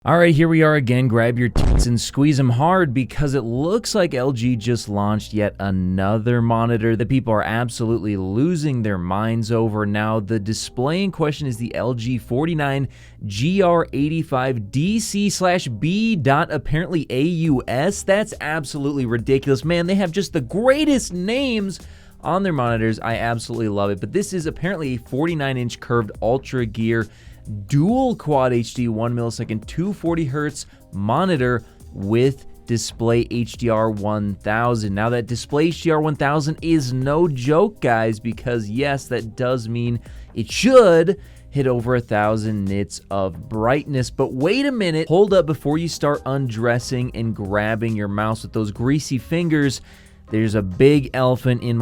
All right, here we are again. Grab your tits and squeeze them hard because it looks like LG just launched yet another monitor that people are absolutely losing their minds over. Now, the display in question is the LG 49GR85DC-B apparently AUS. That's absolutely ridiculous. Man, they have just the greatest names on their monitors. I absolutely love it. But this is apparently a 49-inch curved Ultra Gear dual quad HD 1 millisecond 240Hz monitor with display HDR 1000. Now that display HDR 1000 is no joke, guys, because yes, that does mean it should hit over 1,000 nits of brightness. But wait a minute, hold up before you start undressing and grabbing your mouse with those greasy fingers. There's a big elephant in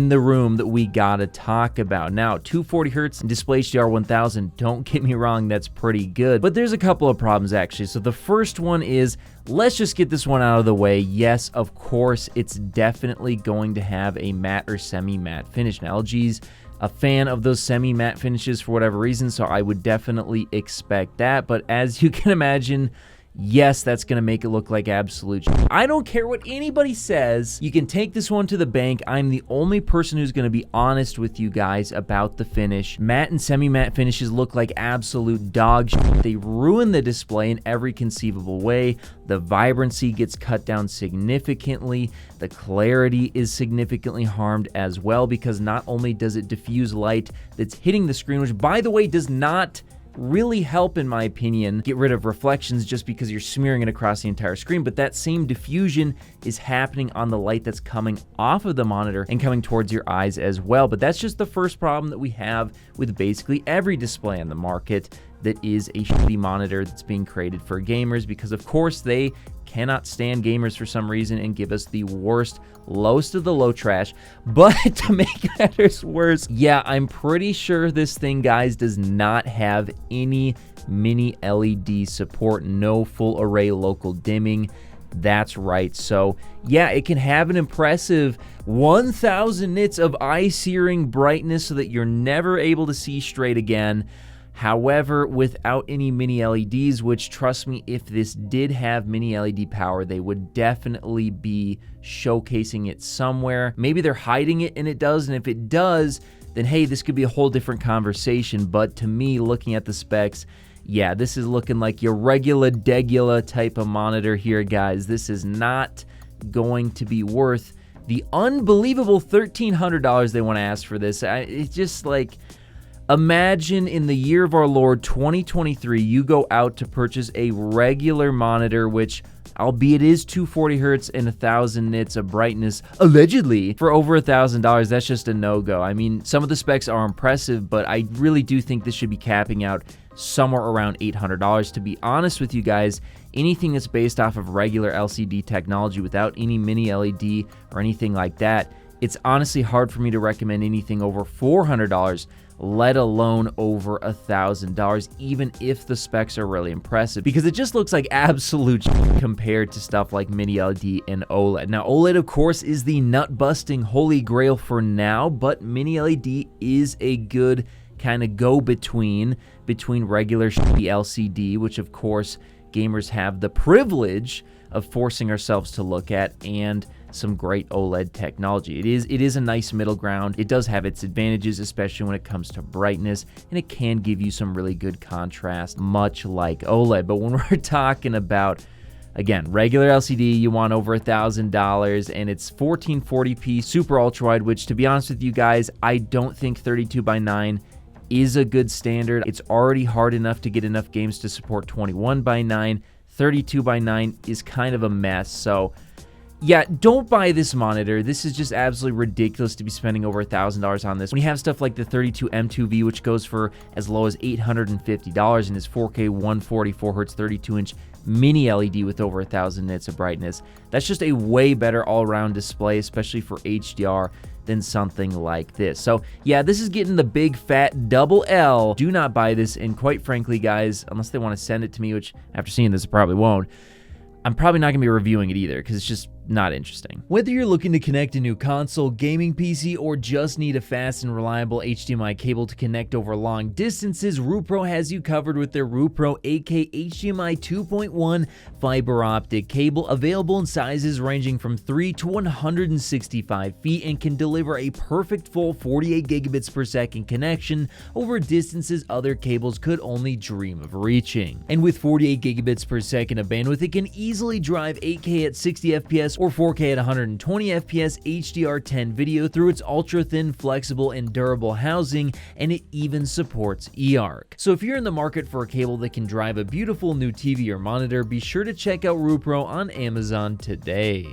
the room that we gotta talk about. Now, 240Hz and display HDR 1000, don't get me wrong, that's pretty good. But there's a couple of problems actually. So the first one is, let's just get this one out of the way. Yes, of course, it's definitely going to have a matte or semi-matte finish. Now, LG's a fan of those semi-matte finishes for whatever reason, so I would definitely expect that. But as you can imagine, yes, that's going to make it look like absolute shit. I don't care what anybody says. You can take this one to the bank. I'm the only person who's going to be honest with you guys about the finish. Matte and semi-matte finishes look like absolute dog shit. They ruin the display in every conceivable way. The vibrancy gets cut down significantly. The clarity is significantly harmed as well, because not only does it diffuse light that's hitting the screen, which by the way does not really help, in my opinion, get rid of reflections just because you're smearing it across the entire screen, but that same diffusion is happening on the light that's coming off of the monitor and coming towards your eyes as well. But that's just the first problem that we have with basically every display on the market that is a shitty monitor that's being created for gamers, because of course they cannot stand gamers for some reason and give us the worst, lowest of the low trash. But to make matters worse, yeah, I'm pretty sure this thing, guys, does not have any mini LED support, no full array local dimming. That's right. So yeah, it can have an impressive 1000 nits of eye searing brightness so that you're never able to see straight again. However, without any mini LEDs, which, trust me, if this did have mini LED power, they would definitely be showcasing it somewhere. Maybe they're hiding it and it does, and if it does, then hey, this could be a whole different conversation. But to me, looking at the specs, yeah, this is looking like your regular degula type of monitor here, guys. This is not going to be worth the unbelievable $1,300 they want to ask for this. It's just like, imagine in the year of our Lord 2023, you go out to purchase a regular monitor, which, albeit is 240Hz and 1,000 nits of brightness, allegedly, for over $1,000. That's just a no-go. I mean, some of the specs are impressive, but I really do think this should be capping out somewhere around $800. To be honest with you guys, anything that's based off of regular LCD technology without any mini LED or anything like that, it's honestly hard for me to recommend anything over $400, let alone over $1,000, even if the specs are really impressive, because it just looks like absolute shit compared to stuff like mini LED and OLED. Now, OLED, of course, is the nut-busting holy grail for now, but mini LED is a good kind of go-between regular shitty LCD, which, of course, gamers have the privilege of forcing ourselves to look at, and some great OLED technology. It is a nice middle ground. It does have its advantages, especially when it comes to brightness, and it can give you some really good contrast, much like OLED. But when we're talking about, again, regular LCD, you want over $1,000, and it's 1440p super ultra wide, which, to be honest with you guys, I don't think 32:9 is a good standard. It's already hard enough to get enough games to support 21:9. 32:9 is kind of a mess. So yeah, don't buy this monitor. This is just absolutely ridiculous to be spending over $1,000 on this when you have stuff like the 32M2V, which goes for as low as $850 and is 4K 144Hz 32-inch mini LED with over 1,000 nits of brightness. That's just a way better all-around display, especially for HDR, than something like this. So yeah, this is getting the big fat double L. Do not buy this, and quite frankly, guys, unless they want to send it to me, which after seeing this, I probably won't, I'm probably not going to be reviewing it either, because it's just not interesting. Whether you're looking to connect a new console, gaming PC, or just need a fast and reliable HDMI cable to connect over long distances, Rupro has you covered with their Rupro 8K HDMI 2.1 fiber optic cable, available in sizes ranging from 3 to 165 feet, and can deliver a perfect full 48 gigabits per second connection over distances other cables could only dream of reaching. And with 48 gigabits per second of bandwidth, it can easily drive 8K at 60 FPS or 4K at 120 FPS HDR10 video through its ultra-thin, flexible, and durable housing, and it even supports eARC. So if you're in the market for a cable that can drive a beautiful new TV or monitor, be sure to check out Rupro on Amazon today.